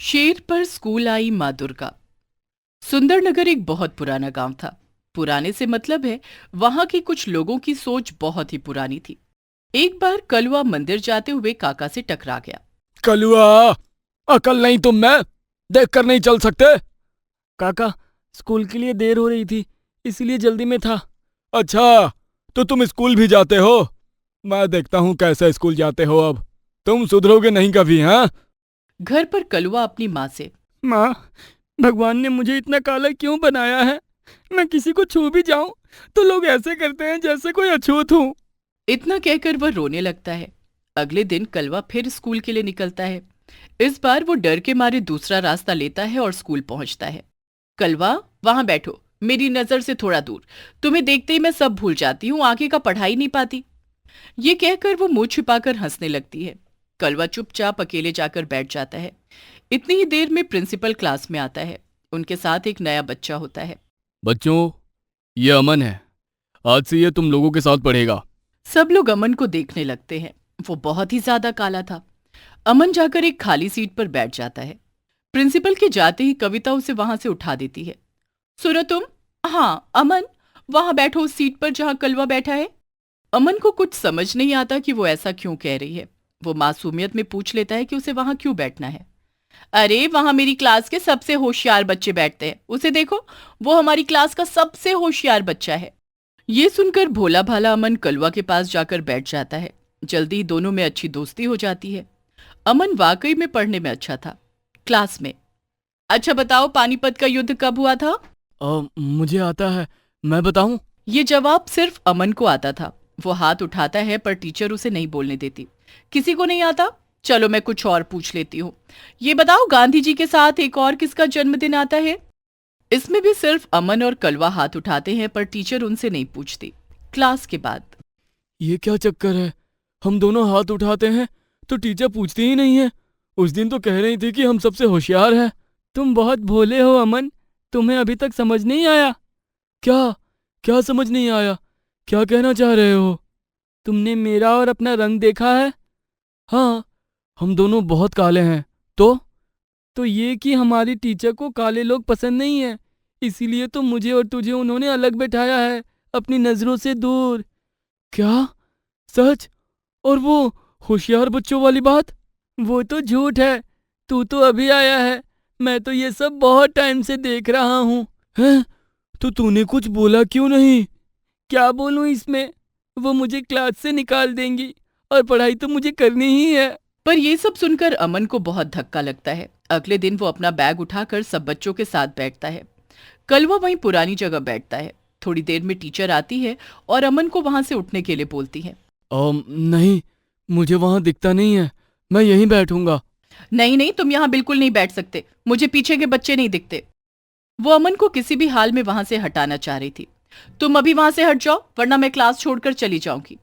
शेर पर स्कूल आई माँ दुर्गा। सुंदरनगर एक बहुत पुराना गांव था। पुराने से मतलब है वहां के कुछ लोगों की सोच बहुत ही पुरानी थी। एक बार कलुआ मंदिर जाते हुए काका से टकरा गया। कलुआ, अकल नहीं तुम में? देख कर नहीं चल सकते? काका, स्कूल के लिए देर हो रही थी, इसलिए जल्दी में था। अच्छा, तो तुम स्कूल भी जाते हो? मैं देखता हूँ कैसे स्कूल जाते हो। अब तुम सुधरोगे नहीं कभी, हाँ? घर पर कलुआ अपनी माँ से, माँ, भगवान ने मुझे इतना काला क्यों बनाया है? मैं किसी को छू भी जाऊं तो लोग ऐसे करते हैं जैसे कोई अछूत हूं। इतना कहकर वह रोने लगता है। अगले दिन कलवा फिर स्कूल के लिए निकलता है। इस बार वो डर के मारे दूसरा रास्ता लेता है और स्कूल पहुंचता है। कलवा, वहां बैठो, मेरी नजर से थोड़ा दूर। तुम्हें देखते ही मैं सब भूल जाती हूँ, आगे का पढ़ा ही नहीं पाती। ये कहकर वो मुंह छिपाकर हंसने लगती है। कलवा चुपचाप अकेले जाकर बैठ जाता है। इतनी ही देर में प्रिंसिपल क्लास में आता है। उनके साथ एक नया बच्चा होता है। बच्चों, ये अमन है। आज से ये तुम लोगों के साथ पढ़ेगा। सब लोग अमन को देखने लगते हैं। वो बहुत ही ज्यादा काला था। अमन जाकर एक खाली सीट पर बैठ जाता है। प्रिंसिपल के जाते ही कविता उसे वहां से उठा देती है। सुनो तुम। हाँ अमन, वहां बैठो उस सीट पर जहां कलवा बैठा है। अमन को कुछ समझ नहीं आता कि वो ऐसा क्यों कह रही है। वो मासूमियत में पूछ लेता है कि उसे वहां क्यों बैठना है। अरे वहां मेरी क्लास के सबसे होशियार बच्चे बैठते हैं, उसे देखो, वो हमारी क्लास का सबसे होशियार बच्चा है। ये सुनकर भोला भाला अमन कलवा के पास जाकर बैठ जाता है। जल्दी ही दोनों में अच्छी दोस्ती हो जाती है। अमन वाकई में पढ़ने में अच्छा था। क्लास में, अच्छा बताओ पानीपत का युद्ध कब हुआ था? मुझे आता है, मैं बताऊं? ये जवाब सिर्फ अमन को आता था। वो हाथ उठाता है पर टीचर उसे नहीं बोलने देती। किसी को नहीं आता? चलो मैं कुछ और पूछ लेती हूँ। ये बताओ गांधी जी के साथ एक और किसका जन्मदिन आता है? इसमें भी सिर्फ अमन और कलवा हाथ उठाते हैं पर टीचर उनसे नहीं पूछती। क्लास के बाद, ये क्या चक्कर है? हम दोनों हाथ उठाते हैं तो टीचर पूछती ही नहीं है। उस दिन तो कह रही थी कि हम सबसे होशियार हैं। तुम बहुत भोले हो अमन, तुम्हें अभी तक समझ नहीं आया? क्या? क्या समझ नहीं आया? क्या कहना चाह रहे हो? तुमने मेरा और अपना रंग देखा है? हाँ, हम दोनों बहुत काले हैं। तो ये कि हमारी टीचर को काले लोग पसंद नहीं है, इसीलिए तो मुझे और तुझे उन्होंने अलग बैठाया है, अपनी नजरों से दूर। क्या? सच? और वो होशियार बच्चों वाली बात? वो तो झूठ है। तू तो अभी आया है, मैं तो ये सब बहुत टाइम से देख रहा हूँ। हैं? तो तूने कुछ बोला क्यों नहीं? क्या बोलूं इसमें? वो मुझे क्लास से निकाल देंगी और पढ़ाई तो मुझे करनी ही है। पर यह सब सुनकर अमन को बहुत धक्का लगता है। अगले दिन वो अपना बैग उठाकर सब बच्चों के साथ बैठता है। कलवा वहीं पुरानी जगह बैठता है। थोड़ी देर में टीचर आती है और अमन को वहां से उठने के लिए बोलती है। नहीं, मुझे वहां दिखता नहीं है, मैं यहीं बैठूंगा। नहीं नहीं, तुम यहाँ बिल्कुल नहीं बैठ सकते, मुझे पीछे के बच्चे नहीं दिखते। वो अमन को किसी भी हाल में वहां से हटाना चाह रही थी। तुम अभी वहां से हट जाओ वरना मैं क्लास छोड़कर चली जाऊंगी।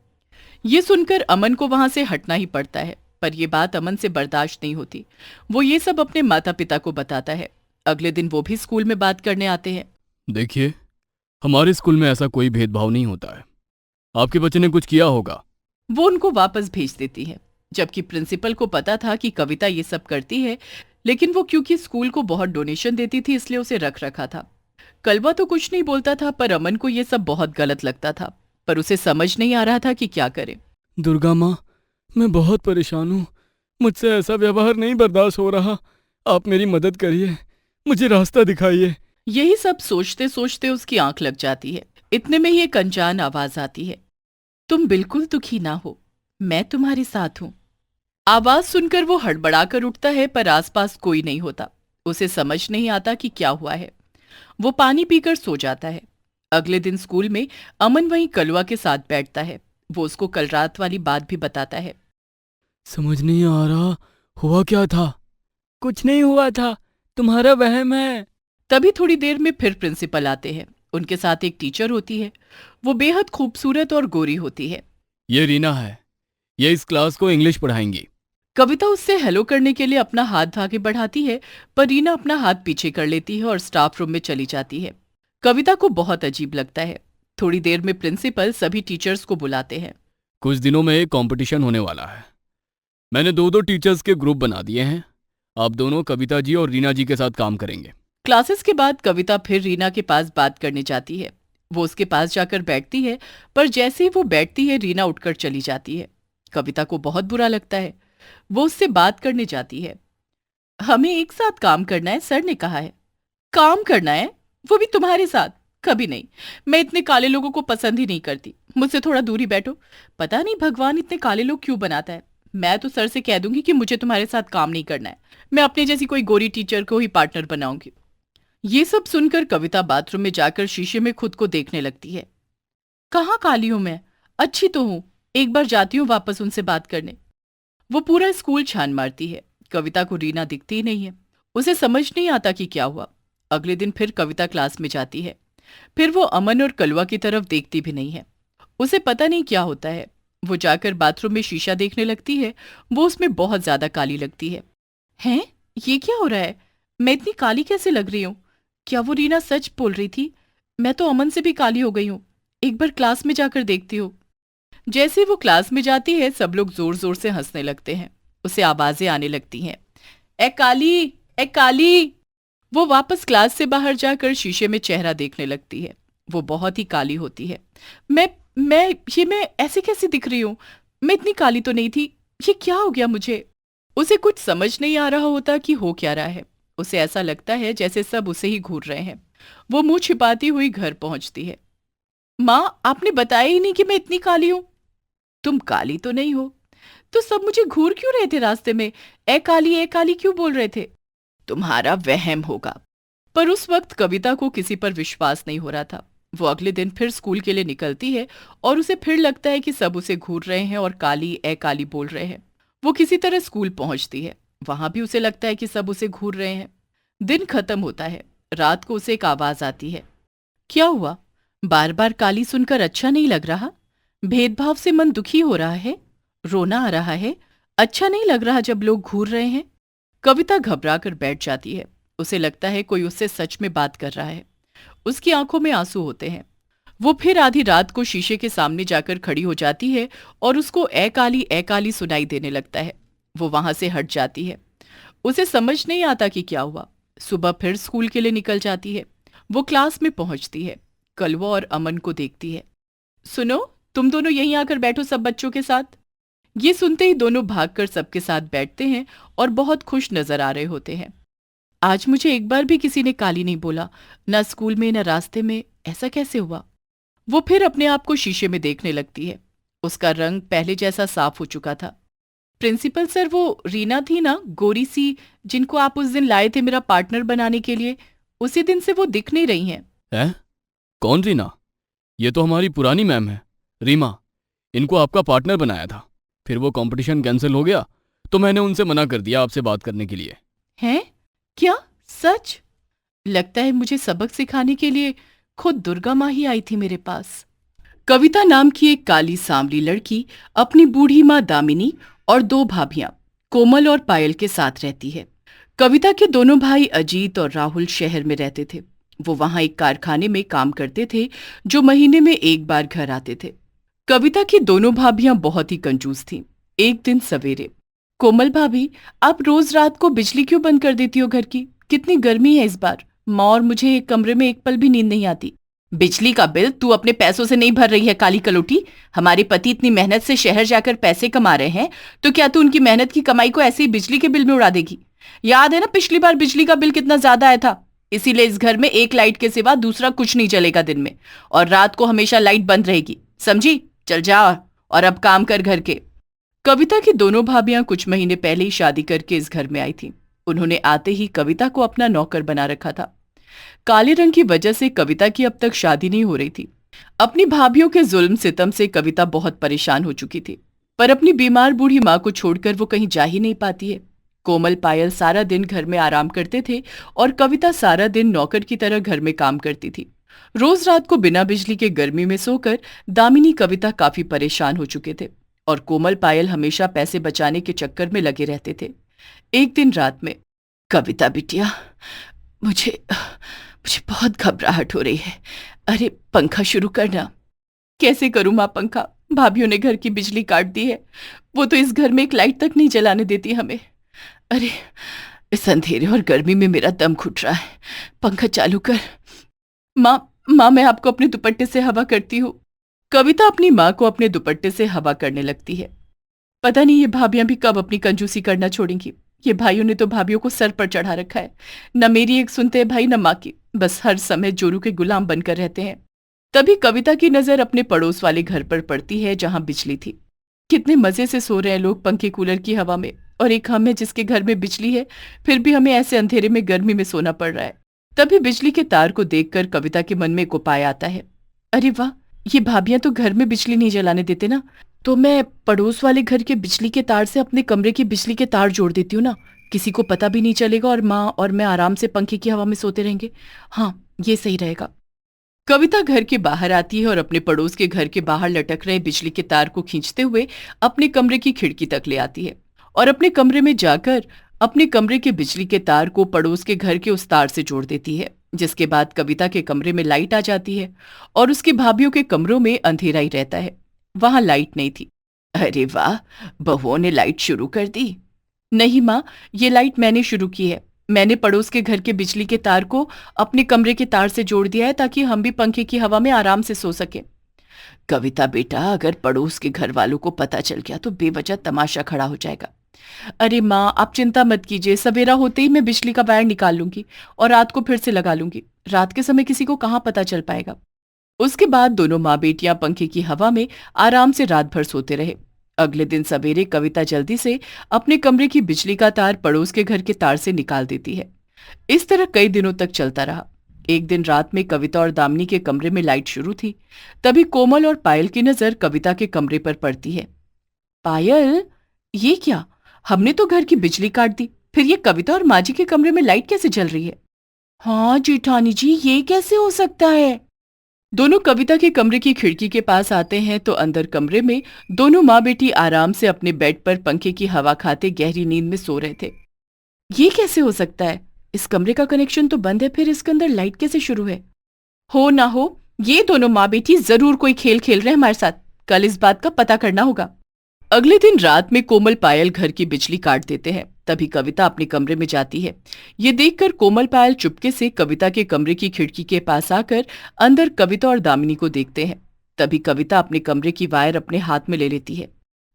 ये सुनकर अमन को वहां से हटना ही पड़ता है। पर यह बात अमन से बर्दाश्त नहीं होती। वो ये सब अपने माता पिता को बताता है। अगले दिन वो भी स्कूल में बात करने आते हैं। देखिए, हमारे स्कूल में ऐसा कोई भेदभाव नहीं होता है। आपके बच्चे ने कुछ किया होगा। वो उनको वापस भेज देती है। जबकि प्रिंसिपल को पता था कि कविता ये सब करती है, लेकिन वो क्योंकि स्कूल को बहुत डोनेशन देती थी इसलिए उसे रख रखा था। कलवा तो कुछ नहीं बोलता था पर अमन को ये सब बहुत गलत लगता था। पर उसे समझ नहीं आ रहा था कि क्या करे। दुर्गा माँ, मैं बहुत परेशान हूँ। मुझसे ऐसा व्यवहार नहीं बर्दाश्त हो रहा। आप मेरी मदद करिए, मुझे रास्ता दिखाइए। यही सब सोचते सोचते उसकी आंख लग जाती है। इतने में ही एक अनजान आवाज आती है। तुम बिल्कुल दुखी ना हो, मैं तुम्हारे साथ हूं। आवाज सुनकर वो हड़बड़ाकर उठता है पर आसपास कोई नहीं होता। उसे समझ नहीं आता कि क्या हुआ है। वो पानी पीकर सो जाता है। अगले दिन स्कूल में अमन वहीं कलवा के साथ बैठता है। वो उसको कल रात वाली बात भी बताता है। समझ नहीं आ रहा, हुआ क्या था? कुछ नहीं हुआ था, तुम्हारा वहम है। तभी थोड़ी देर में फिर प्रिंसिपल आते हैं। उनके साथ एक टीचर होती है। वो बेहद खूबसूरत और गोरी होती है। ये रीना है, ये इस क्लास को इंग्लिश पढ़ाएंगी। कविता उससे हेलो करने के लिए अपना हाथ आगे बढ़ाती है पर रीना अपना हाथ पीछे कर लेती है और स्टाफ रूम में चली जाती है। कविता को बहुत अजीब लगता है। थोड़ी देर में प्रिंसिपल सभी टीचर्स को बुलाते हैं। कुछ दिनों में एक कंपटीशन होने वाला है। मैंने दो दो टीचर्स के ग्रुप बना दिए हैं। आप दोनों कविता जी और रीना जी के साथ काम करेंगे। क्लासेस के बाद कविता फिर रीना के पास बात करने जाती है। वो उसके पास जाकर बैठती है, पर जैसे ही वो बैठती है रीना उठकर चली जाती है। कविता को बहुत बुरा लगता है। वो उससे बात करने जाती है। हमें एक साथ काम करना है, सर ने कहा है। काम करना है, वो भी तुम्हारे साथ? कभी नहीं। मैं इतने काले लोगों को पसंद ही नहीं करती। मुझसे थोड़ा दूरी बैठो। पता नहीं भगवान इतने काले लोग क्यों बनाता है। मैं तो सर से कह दूंगी कि मुझे तुम्हारे साथ काम नहीं करना है। मैं अपने जैसी कोई गोरी टीचर को ही पार्टनर बनाऊंगी। ये सब सुनकर कविता बाथरूम में जाकर शीशे में खुद को देखने लगती है। कहाँ काली हूं मैं? अच्छी तो हूं। एक बार जाती हूँ वापस उनसे बात करने। वो पूरा स्कूल छान मारती है। कविता को रीना दिखती ही नहीं है। उसे समझ नहीं आता कि क्या हुआ। अगले दिन फिर कविता क्लास में जाती है। फिर वो अमन और कलवा की तरफ देखती भी नहीं है। उसे पता नहीं क्या होता है। वो जाकर बाथरूम में शीशा देखने लगती है। वो उसमें बहुत ज्यादा काली लगती है। हैं? ये क्या हो रहा है? मैं इतनी काली कैसे लग रही हूं? क्या वो रीना सच बोल रही थी? मैं तो अमन से भी काली हो गई हूं। एक बार क्लास में जाकर देखती हूँ। जैसे वो क्लास में जाती है सब लोग जोर जोर से हंसने लगते हैं। उसे आवाजें आने लगती हैं। ए काली, ए काली। वो वापस क्लास से बाहर जाकर शीशे में चेहरा देखने लगती है। वो बहुत ही काली होती है। मैं ऐसे कैसे दिख रही हूँ? मैं इतनी काली तो नहीं थी। ये क्या हो गया मुझे? उसे कुछ समझ नहीं आ रहा होता कि हो क्या रहा है। उसे ऐसा लगता है जैसे सब उसे ही घूर रहे हैं। वो मुंह छिपाती हुई घर पहुंचती है। माँ, आपने बताया ही नहीं कि मैं इतनी काली हूं। तुम काली तो नहीं हो, तो सब मुझे घूर क्यों रहे थे रास्ते में? ए काली क्यों बोल रहे थे? तुम्हारा वहम होगा। पर उस वक्त कविता को किसी पर विश्वास नहीं हो रहा था। वो अगले दिन फिर स्कूल के लिए निकलती है और उसे फिर लगता है कि सब उसे घूर रहे हैं और काली ए काली बोल रहे हैं। वो किसी तरह स्कूल पहुंचती है। वहां भी उसे लगता है कि सब उसे घूर रहे हैं। दिन खत्म होता है। रात को उसे एक आवाज आती है। क्या हुआ? बार बार काली सुनकर अच्छा नहीं लग रहा? भेदभाव से मन दुखी हो रहा है? रोना आ रहा है? अच्छा नहीं लग रहा जब लोग घूर रहे हैं? कविता घबरा कर बैठ जाती है। उसे लगता है कोई उससे सच में बात कर रहा है। उसकी आंखों में आंसू होते हैं। वो फिर आधी रात को शीशे के सामने जाकर खड़ी हो जाती है और उसको ए काली सुनाई देने लगता है। वो वहां से हट जाती है। उसे समझ नहीं आता कि क्या हुआ। सुबह फिर स्कूल के लिए निकल जाती है। वो क्लास में पहुंचती है। कलवा और अमन को देखती है। सुनो, तुम दोनों यहीं आकर बैठो सब बच्चों के साथ। ये सुनते ही दोनों भागकर सबके साथ बैठते हैं और बहुत खुश नजर आ रहे होते हैं। आज मुझे एक बार भी किसी ने काली नहीं बोला, ना स्कूल में ना रास्ते में। ऐसा कैसे हुआ? वो फिर अपने आप को शीशे में देखने लगती है। उसका रंग पहले जैसा साफ हो चुका था। प्रिंसिपल सर, वो रीना थी ना, गोरी सी, जिनको आप उस दिन लाए थे मेरा पार्टनर बनाने के लिए, उसी दिन से वो दिख नहीं रही हैं। हैं? कौन रीना? ये तो हमारी पुरानी मैम है, रीमा। इनको आपका पार्टनर बनाया था। फिर वो कंपटीशन कैंसिल हो गया तो मैंने उनसे मना कर दिया आपसे बात करने के लिए। हैं? क्या? सच? लगता है मुझे सबक सिखाने के लिए खुद दुर्गा माँ ही आई थी मेरे पास। कविता नाम की एक काली सांवली लड़की अपनी बूढ़ी माँ दामिनी और दो भाभियां कोमल और पायल के साथ रहती है। कविता के दोनों भाई अजीत और राहुल शहर में रहते थे। वो वहां एक कारखाने में काम करते थे जो महीने में एक बार घर आते थे। कविता की दोनों भाभियां बहुत ही कंजूस थीं। एक दिन सवेरे, कोमल भाभी, आप रोज रात को बिजली क्यों बंद कर देती हो घर की? कितनी गर्मी है इस बार। माँ और मुझे एक कमरे में एक पल भी नींद नहीं आती। बिजली का बिल तू अपने पैसों से नहीं भर रही है काली कलोटी। हमारे पति इतनी मेहनत से शहर जाकर पैसे कमा रहे हैं, तो क्या तू उनकी मेहनत की कमाई को ऐसे ही बिजली के बिल में उड़ा देगी? याद है ना पिछली बार बिजली का बिल कितना ज्यादा आया था? इसीलिए इस घर में एक लाइट के सिवा दूसरा कुछ नहीं चलेगा दिन में, और रात को हमेशा लाइट बंद रहेगी, समझी? चल जा और अब काम कर घर के। कविता की दोनों भाभियां कुछ महीने पहले ही शादी करके इस घर में आई थी। उन्होंने आते ही कविता को अपना नौकर बना रखा था। काले रंग की वजह से कविता की अब तक शादी नहीं हो रही थी। अपनी भाभियों के जुल्म सितम से कविता बहुत परेशान हो चुकी थी, पर अपनी बीमार बूढ़ी माँ को छोड़कर वो कहीं जा ही नहीं पाती है। कोमल पायल सारा दिन घर में आराम करते थे और कविता सारा दिन नौकर की तरह घर में काम करती थी। रोज रात को बिना बिजली के गर्मी में सोकर दामिनी कविता काफी परेशान हो चुके थे और कोमल पायल हमेशा पैसे बचाने के चक्कर में लगे रहते थे। एक दिन रात में, कविता बिटिया, मुझे बहुत घबराहट हो रही है। अरे पंखा शुरू करना। कैसे करूं माँ पंखा? भाभीयों ने घर की बिजली काट दी है। वो तो इस घर में एक लाइट तक नहीं जलाने देती हमें। अरे इस अंधेरे और गर्मी में मेरा दम घुट रहा है, पंखा चालू कर। माँ मैं आपको अपने दुपट्टे से हवा करती हूँ। कविता अपनी माँ को अपने दुपट्टे से हवा करने लगती है। पता नहीं ये भाभियां भी कब अपनी कंजूसी करना छोड़ेंगी। ये भाइयों ने तो भाभियों को सर पर चढ़ा रखा है, न मेरी एक सुनते हैं भाई न माँ की, बस हर समय जोरू के गुलाम बनकर रहते हैं। तभी कविता की नजर अपने पड़ोस वाले घर पर पड़ती है जहां बिजली थी। कितने मजे से सो रहे हैं लोग पंखे कूलर की हवा में, और एक हम है जिसके घर में बिजली है, फिर भी हमें ऐसे अंधेरे में गर्मी में सोना पड़ रहा है। तभी बिजली के तार को देखकर कविता के मन में एक उपाय आता है। अरे वाह, ये भाभियां तो घर में बिजली नहीं जलाने देते ना, तो मैं पड़ोस वाले घर के बिजली के तार से अपने कमरे की बिजली के तार जोड़ देती हूँ ना, किसी को पता भी नहीं चलेगा और माँ और मैं आराम से पंखे की हवा में सोते रहेंगे। हाँ, ये सही रहेगा। कविता घर के बाहर आती है और अपने पड़ोस के घर के बाहर लटक रहे बिजली के तार को खींचते हुए अपने कमरे की खिड़की तक ले आती है और अपने कमरे में जाकर अपने कमरे के बिजली के तार को पड़ोस के घर के उस तार से जोड़ देती है, जिसके बाद कविता के कमरे में लाइट आ जाती है और उसकी भाभियों के कमरों में अंधेरा ही रहता है। वहां लाइट नहीं थी। अरे वाह, बहुओं ने लाइट शुरू कर दी। नहीं माँ, ये लाइट मैंने शुरू की है। मैंने पड़ोस के घर के बिजली के तार को अपने कमरे के तार से जोड़ दिया है ताकि हम भी पंखे की हवा में आराम से सो सके। कविता बेटा, अगर पड़ोस के घर वालों को पता चल गया तो बेवजह तमाशा खड़ा हो जाएगा। अरे माँ, आप चिंता मत कीजिए, सवेरा होते ही मैं बिजली का वायर निकाल लूंगी और रात को फिर से लगा लूंगी। रात के समय किसी को कहाँ पता चल पाएगा। उसके बाद दोनों माँ बेटियां पंखे की हवा में आराम से रात भर सोते रहे। अगले दिन सवेरे कविता जल्दी से अपने कमरे की बिजली का तार पड़ोस के घर के तार से निकाल देती है। इस तरह कई दिनों तक चलता रहा। एक दिन रात में कविता और दामिनी के कमरे में लाइट शुरू थी। तभी कोमल और पायल की नजर कविता के कमरे पर पड़ती है। पायल, ये क्या? हमने तो घर की बिजली काट दी, फिर ये कविता और माँ जी के कमरे में लाइट कैसे जल रही है? हाँ जेठानी जी, ये कैसे हो सकता है? दोनों कविता के कमरे की खिड़की के पास आते हैं तो अंदर कमरे में दोनों माँ बेटी आराम से अपने बेड पर पंखे की हवा खाते गहरी नींद में सो रहे थे। ये कैसे हो सकता है? इस कमरे का कनेक्शन तो बंद है, फिर इसके अंदर लाइट कैसे शुरू है? हो ना हो, ये दोनों माँ बेटी जरूर कोई खेल खेल रहे हैं हमारे साथ। कल इस बात का पता करना होगा। अगले दिन रात में कोमल पायल घर की बिजली काट देते हैं। तभी कविता अपने कमरे में जाती है। ये देखकर कोमल पायल चुपके से कविता के कमरे की खिड़की के पास आकर अंदर कविता और दामिनी को देखते हैं। तभी कविता अपने कमरे की वायर अपने हाथ में ले लेती है।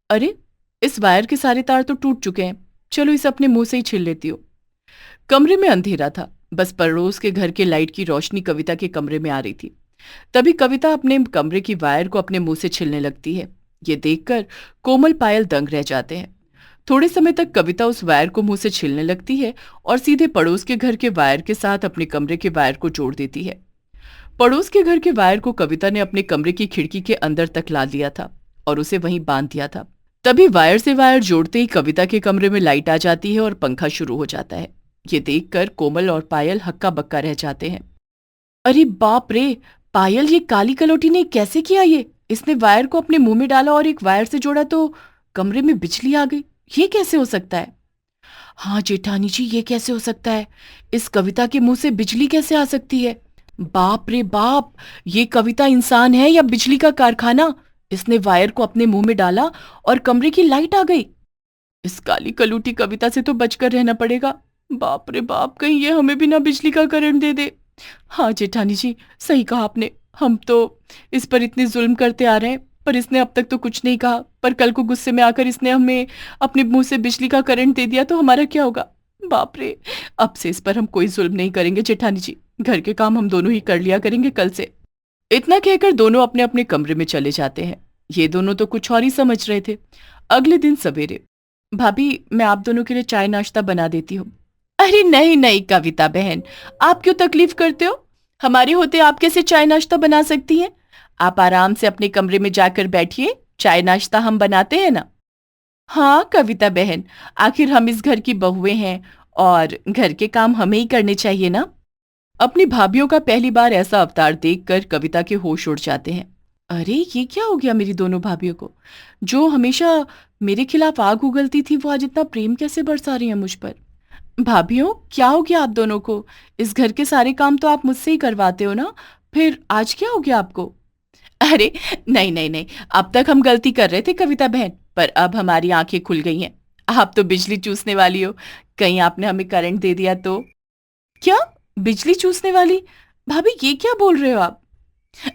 अरे, इस वायर के सारे तार तो टूट चुके हैं, चलो इसे अपने मुंह से ही छील लेती हूँ। कमरे में अंधेरा था, बस पड़ोस के घर के लाइट की रोशनी कविता के कमरे में आ रही थी। तभी कविता अपने कमरे की वायर को अपने मुंह से छीलने लगती है। ये देखकर कोमल पायल दंग रह जाते हैं। थोड़े समय तक कविता उस वायर को मुंह से छीलने लगती है और सीधे पड़ोस के घर के वायर के साथ अपने कमरे के वायर को जोड़ देती है। पड़ोस के घर के वायर को कविता ने अपने कमरे की खिड़की के अंदर तक ला दिया था और उसे वहीं बांध दिया था। तभी वायर से वायर जोड़ते ही कविता के कमरे में लाइट आ जाती है और पंखा शुरू हो जाता है। ये देखकर कोमल और पायल हक्का बक्का रह जाते हैं। अरे बाप रे, पायल, ये काली कलोटी ने कैसे किया? ये इसने वायर को अपने मुंह में डाला और एक वायर से जोड़ा तो कमरे में बिजली आ गई। ये कैसे हो सकता है? हाँ जेठानी जी, ये कैसे हो सकता है? इस कविता के मुंह से बिजली कैसे आ सकती है? बाप रे बाप, ये कविता इंसान है या बिजली का कारखाना? इसने वायर को अपने मुंह में डाला और कमरे की लाइट आ गई। इस काली कलूटी कविता से तो बचकर रहना पड़ेगा। बाप रे बाप, कहीं ये हमें भी ना बिजली का करंट दे दे। हाँ जेठानी जी, सही कहा आपने। हम तो इस पर इतने जुल्म करते आ रहे हैं, पर इसने अब तक तो कुछ नहीं कहा, पर कल को गुस्से में आकर इसने हमें अपने मुंह से बिजली का करंट दे दिया तो हमारा क्या होगा? बाप रे, अब से इस पर हम कोई जुल्म नहीं करेंगे जेठानी जी। घर के काम हम दोनों ही कर लिया करेंगे कल से। इतना कहकर दोनों अपने अपने कमरे में चले जाते हैं। ये दोनों तो कुछ और ही समझ रहे थे। अगले दिन सवेरे, भाभी, मैं आप दोनों के लिए चाय नाश्ता बना देती हूँ। अरे नहीं नहीं कविता बहन, आप क्यों तकलीफ करते हो? हमारे होते आप कैसे चाय नाश्ता बना सकती हैं? आप आराम से अपने कमरे में जाकर बैठिए, चाय नाश्ता हम बनाते हैं ना। हाँ कविता बहन, आखिर हम इस घर की बहुएं हैं और घर के काम हमें ही करने चाहिए ना। अपनी भाभीियों का पहली बार ऐसा अवतार देखकर कविता के होश उड़ जाते हैं। अरे ये क्या हो गया मेरी दोनों भाभीियों को? जो हमेशा मेरे खिलाफ आग उगलती थी वो आज इतना प्रेम कैसे बरसा रही है मुझ पर? भाभीियों, क्या हो गया आप दोनों को? इस घर के सारे काम तो आप मुझसे ही करवाते हो ना, फिर आज क्या हो गया आपको? अरे नहीं नहीं नहीं, अब तक हम गलती कर रहे थे कविता बहन, पर अब हमारी आंखें खुल गई हैं। आप तो बिजली चूसने वाली हो, कहीं आपने हमें करंट दे दिया तो? क्या? बिजली चूसने वाली? भाभी ये क्या बोल रहे हो आप?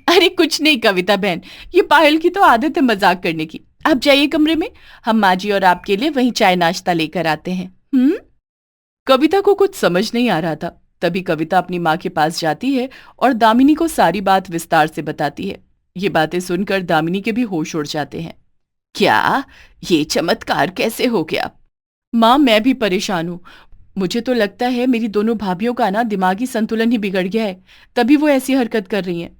अरे कुछ नहीं कविता बहन, ये पायल की तो आदत है मजाक करने की। आप जाइए कमरे में, हम माँ जी और आपके लिए वहीं चाय नाश्ता लेकर आते हैं। कविता को कुछ समझ नहीं आ रहा था। तभी कविता अपनी माँ के पास जाती है और दामिनी को सारी बात विस्तार से बताती है। ये बातें सुनकर दामिनी के भी होश उड़ जाते हैं। क्या? ये चमत्कार कैसे हो गया? माँ मैं भी परेशान हूँ। मुझे तो लगता है मेरी दोनों भाभियों का ना दिमागी संतुलन ही बिगड़ गया है, तभी वो ऐसी हरकत कर रही हैं।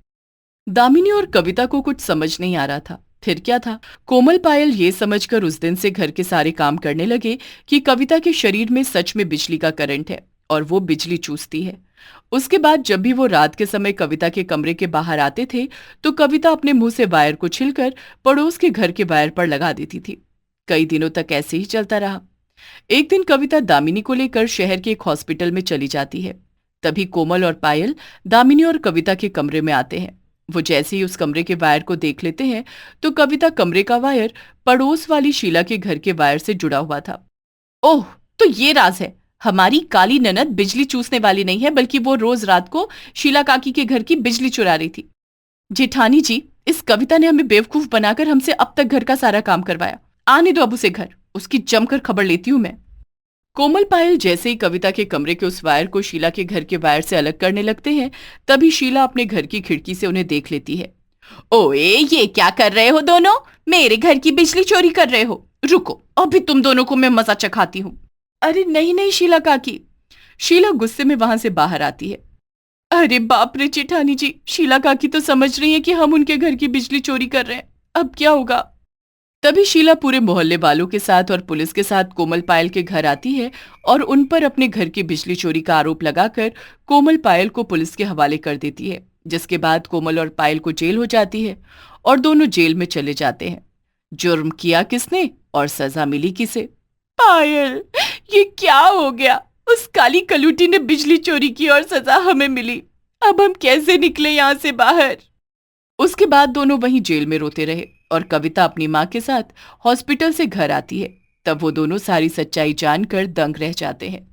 दामिनी और कविता को कुछ समझ नहीं आ रहा था। फिर क्या था? कोमल पायल ये समझकर उस दिन से घर के सारे काम करने लगे कि कविता के शरीर में सच में बिजली का करंट है और वो बिजली चूसती है। उसके बाद जब भी वो रात के समय कविता के कमरे के बाहर आते थे तो कविता अपने मुंह से वायर को छिलकर पड़ोस के घर के वायर पर लगा देती थी। कई दिनों तक ऐसे ही चलता रहा। एक दिन कविता दामिनी को लेकर शहर के एक हॉस्पिटल में चली जाती है। तभी कोमल और पायल दामिनी और कविता के कमरे में आते हैं। वो जैसे ही उस कमरे के वायर को देख लेते हैं तो कविता कमरे का वायर पड़ोस वाली शीला के घर के वायर से जुड़ा हुआ था। ओह, तो ये राज है। हमारी काली ननद बिजली चूसने वाली नहीं है, बल्कि वो रोज रात को शीला काकी के घर की बिजली चुरा रही थी। जेठानी जी, इस कविता ने हमें बेवकूफ बनाकर हमसे अब तक घर का सारा काम करवाया। आने दो अब उसे घर, उसकी जमकर खबर लेती हूं मैं। कोमल पायल जैसे ही कविता के कमरे के उस वायर को शीला के घर के वायर से अलग करने लगते हैं, तभी शीला अपने घर की खिड़की से उन्हें देख लेती है। ओए, ये क्या कर रहे हो दोनों? मेरे घर की बिजली चोरी कर रहे हो? रुको, अभी तुम दोनों को मैं मजा चखाती हूँ। अरे नहीं नहीं शीला काकी। शीला गुस्से में वहां से बाहर आती है। अरे बाप रे जेठानी जी, शीला काकी तो समझ रही है कि हम उनके घर की बिजली चोरी कर रहे हैं। अब क्या होगा? तभी शीला पूरे मोहल्ले वालों के साथ और पुलिस के साथ कोमल पायल के घर आती है और उन पर अपने घर की बिजली चोरी का आरोप लगाकर कोमल पायल को पुलिस के हवाले कर देती है, जिसके बाद कोमल और पायल को जेल हो जाती है और दोनों जेल में चले जाते हैं। जुर्म किया किसने और सजा मिली किसे? पायल, ये क्या हो गया? उस काली कलूटी ने बिजली चोरी की और सजा हमें मिली। अब हम कैसे निकले यहाँ से बाहर? उसके बाद दोनों वहीं जेल में रोते रहे और कविता अपनी माँ के साथ हॉस्पिटल से घर आती है। तब वो दोनों सारी सच्चाई जानकर दंग रह जाते हैं।